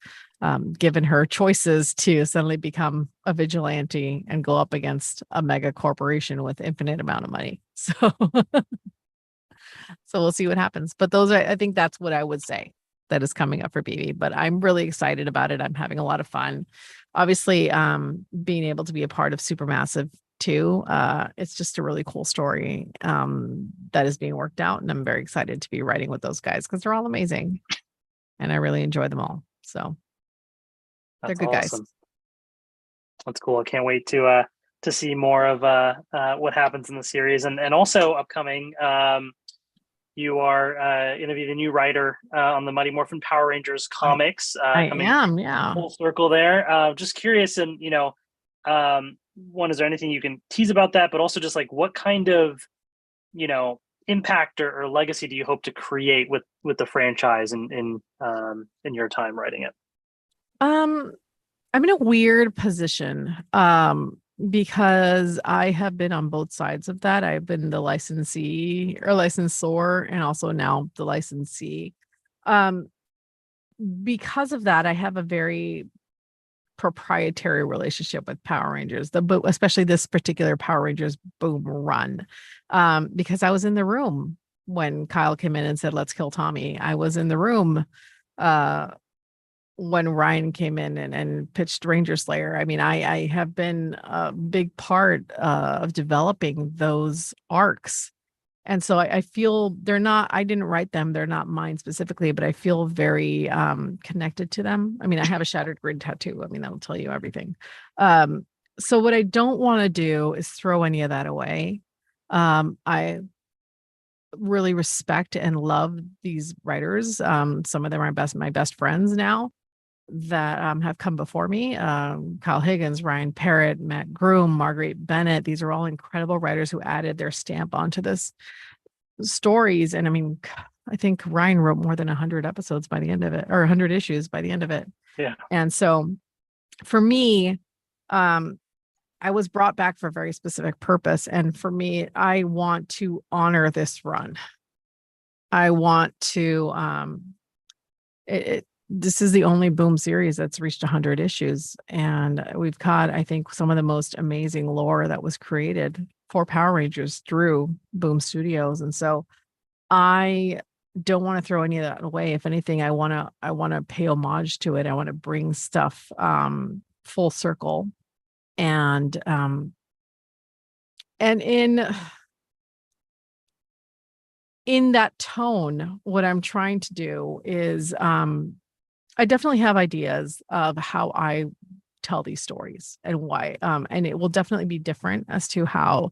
given her choices to suddenly become a vigilante and go up against a mega corporation with infinite amount of money. So we'll see what happens. But I think that's what I would say that is coming up for BB. But I'm really excited about it. I'm having a lot of fun. Obviously, being able to be a part of Supermassive 2, it's just a really cool story that is being worked out. And I'm very excited to be writing with those guys because they're all amazing. And I really enjoy them all. So they're good guys. That's cool. I can't wait to see more of what happens in the series. And also upcoming, you are going to be the new writer on the Mighty Morphin Power Rangers comics. I am, yeah. Full circle there. Just curious, and one, is there anything you can tease about that? But also, just like what kind of impact or legacy do you hope to create with the franchise in your time writing it? I'm in a weird position. Because I have been on both sides of that. I've been the licensee or licensor and also now the licensee. Because of that, I have a very proprietary relationship with Power Rangers, especially this particular Power Rangers boom run. Because I was in the room when Kyle came in and said, "Let's kill Tommy." I was in the room when Ryan came in and pitched Ranger Slayer. I mean, I have been a big part of developing those arcs. And so I feel I didn't write them. They're not mine specifically, but I feel very connected to them. I mean, I have a Shattered Grid tattoo. I mean, that'll tell you everything. So what I don't want to do is throw any of that away. I really respect and love these writers. Some of them are my best friends now that have come before me. Kyle Higgins, Ryan Parrott, Matt Groom, Marguerite Bennett. These are all incredible writers who added their stamp onto this stories. And I mean, I think Ryan wrote more than 100 episodes by the end of it, or 100 issues by the end of it. Yeah. And so for me, I was brought back for a very specific purpose. And for me, I want to honor this run. I want to, this is the only Boom series that's reached 100 issues. And we've got, I think, some of the most amazing lore that was created for Power Rangers through Boom Studios. And so I don't want to throw any of that away. If anything, I want to pay homage to it. I want to bring stuff full circle. And in that tone, what I'm trying to do is I definitely have ideas of how I tell these stories and why. And it will definitely be different as to how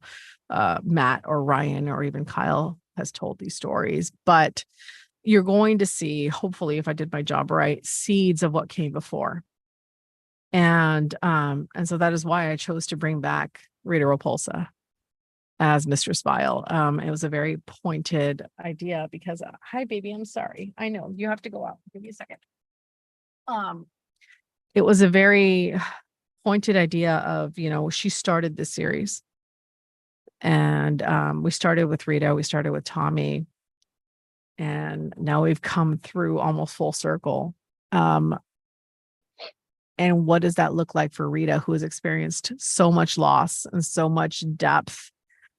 Matt or Ryan or even Kyle has told these stories. But you're going to see, hopefully, if I did my job right, seeds of what came before. And so that is why I chose to bring back Rita Repulsa as Mistress Vile. It was a very pointed idea because, hi, baby, I'm sorry. I know you have to go out. Give me a second. It was a very pointed idea of, she started this series. And we started with Rita, we started with Tommy, and now we've come through almost full circle. And what does that look like for Rita, who has experienced so much loss and so much depth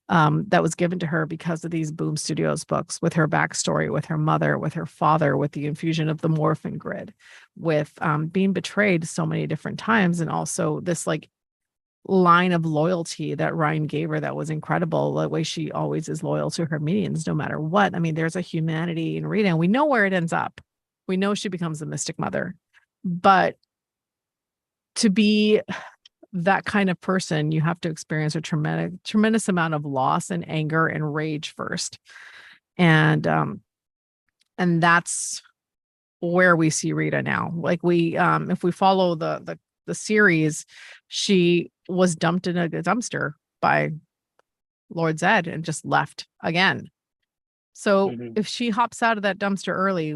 that was given to her because of these Boom Studios books, with her backstory, with her mother, with her father, with the infusion of the Morphin Grid, with being betrayed so many different times, and also this like line of loyalty that Ryan gave her that was incredible. The way she always is loyal to her minions, no matter what. I mean, there's a humanity in Rita, and we know where it ends up. We know she becomes the Mystic Mother, but to be that kind of person, you have to experience a tremendous amount of loss and anger and rage first. And that's where we see Rita now. Like if we follow the series, she was dumped in a dumpster by Lord Zed and just left again. So if she hops out of that dumpster early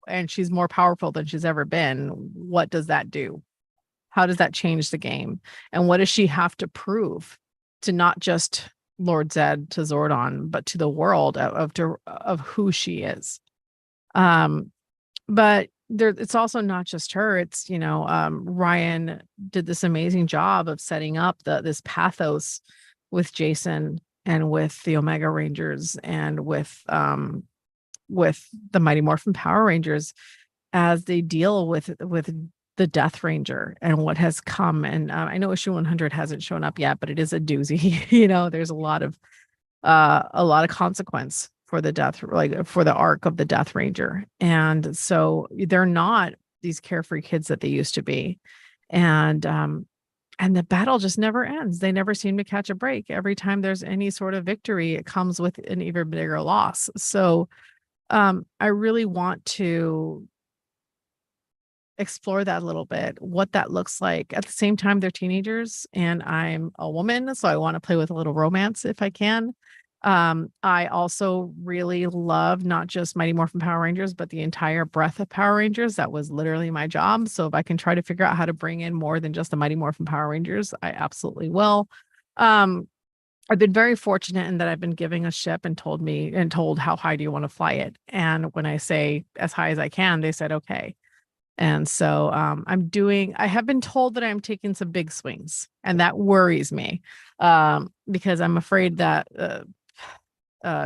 and she's more powerful than she's ever been, what does that do? How does that change the game? And what does she have to prove to not just Lord Zed, to Zordon, but to the world of who she is? But it's also not just her. It's, Ryan did this amazing job of setting up this pathos with Jason and with the Omega Rangers and with the Mighty Morphin Power Rangers as they deal with the Death Ranger and what has come. And I know issue 100 hasn't shown up yet, but it is a doozy. There's a lot of consequence for the arc of the Death Ranger. And so they're not these carefree kids that they used to be. And the battle just never ends. They never seem to catch a break. Every time there's any sort of victory, it comes with an even bigger loss. So I really want to explore that a little bit, what that looks like. At the same time, they're teenagers and I'm a woman, so I want to play with a little romance if I can. I also really love not just Mighty Morphin Power Rangers, but the entire breadth of Power Rangers. That was literally my job. So if I can try to figure out how to bring in more than just the Mighty Morphin Power Rangers, I absolutely will. I've been very fortunate in that I've been giving a ship and told how high do you want to fly it? And when I say as high as I can, they said, okay. And so I have been told that I'm taking some big swings, and that worries me because I'm afraid that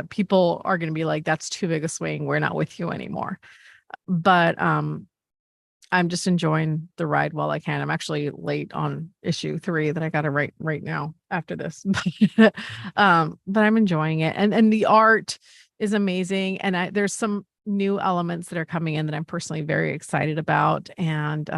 people are going to be like, that's too big a swing. We're not with you anymore. But I'm just enjoying the ride while I can. I'm actually late on issue 3 that I got to write right now after this. But I'm enjoying it. And the art is amazing. And there's some new elements that are coming in that I'm personally very excited about. And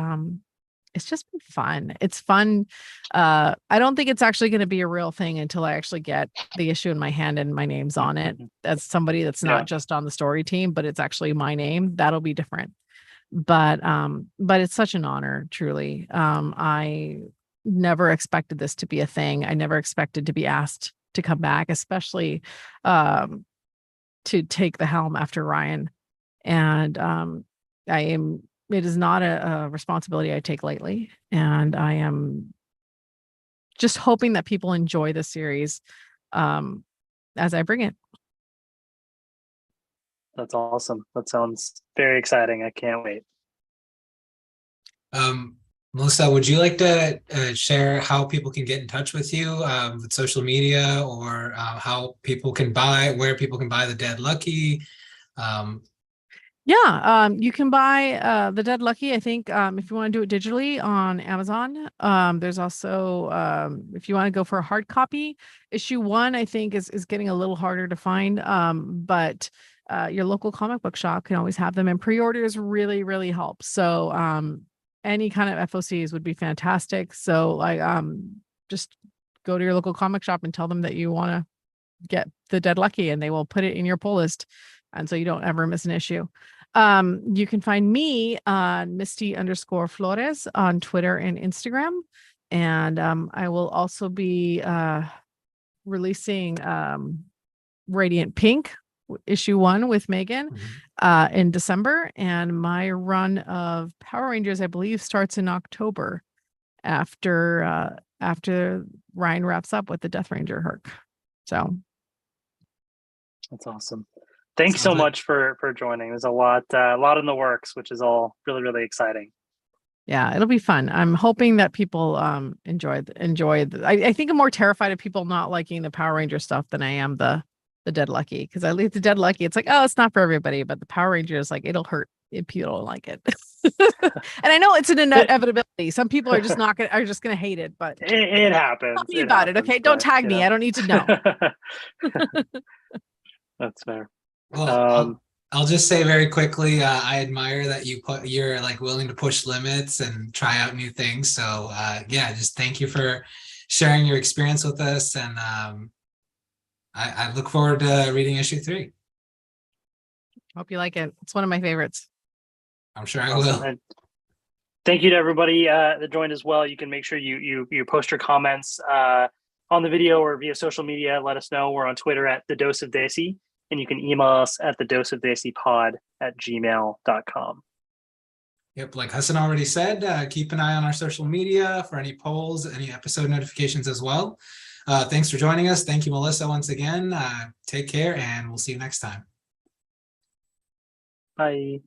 it's just been fun. It's fun. I don't think it's actually going to be a real thing until I actually get the issue in my hand and my name's on it as somebody that's not just on the story team, but it's actually my name. That'll be different. But it's such an honor, truly. I never expected this to be a thing. I never expected to be asked to come back, especially to take the helm after Ryan. And it is not a responsibility I take lightly. And I am just hoping that people enjoy the series as I bring it. That's awesome. That sounds very exciting. I can't wait. Melissa, would you like to share how people can get in touch with you with social media, or how people can where people can buy the Dead Lucky? You can buy the Dead Lucky, I think, if you want to do it digitally on Amazon. There's also, if you want to go for a hard copy, issue 1, I think is getting a little harder to find. But your local comic book shop can always have them, and pre-orders really, really help. So any kind of FOCs would be fantastic. So like just go to your local comic shop and tell them that you want to get the Dead Lucky, and they will put it in your pull list. And so you don't ever miss an issue. You can find me on Misty_Flores on Twitter and Instagram. And I will also be releasing Radiant Pink issue 1 with Megan in December. And my run of Power Rangers, I believe, starts in October after Ryan wraps up with the Death Ranger Herc. So that's awesome. Thanks so much for joining. There's a lot in the works, which is all really, really exciting. Yeah, it'll be fun. I'm hoping that people enjoy. I think I'm more terrified of people not liking the Power Ranger stuff than I am the Dead Lucky, because I leave the Dead Lucky. It's like, oh, it's not for everybody, but the Power Rangers, like, it'll hurt if people don't like it. And I know it's an inevitability. Some people are just gonna hate it, but it happens. Tell me about it, okay? Don't tag me. I don't need to know. That's fair. Well, I'll just say very quickly, I admire that you're like willing to push limits and try out new things. So yeah, just thank you for sharing your experience with us, and I look forward to reading issue 3. Hope you like it. It's one of my favorites. I'm sure I will. And thank you to everybody that joined as well. You can make sure you post your comments on the video or via social media. Let us know. We're on Twitter at the Dose of Desi, and you can email us at thedoseofdesipod@gmail.com. Yep, like Hassan already said, keep an eye on our social media for any polls, any episode notifications as well. Thanks for joining us. Thank you, Melissa, once again. Take care, and we'll see you next time. Bye.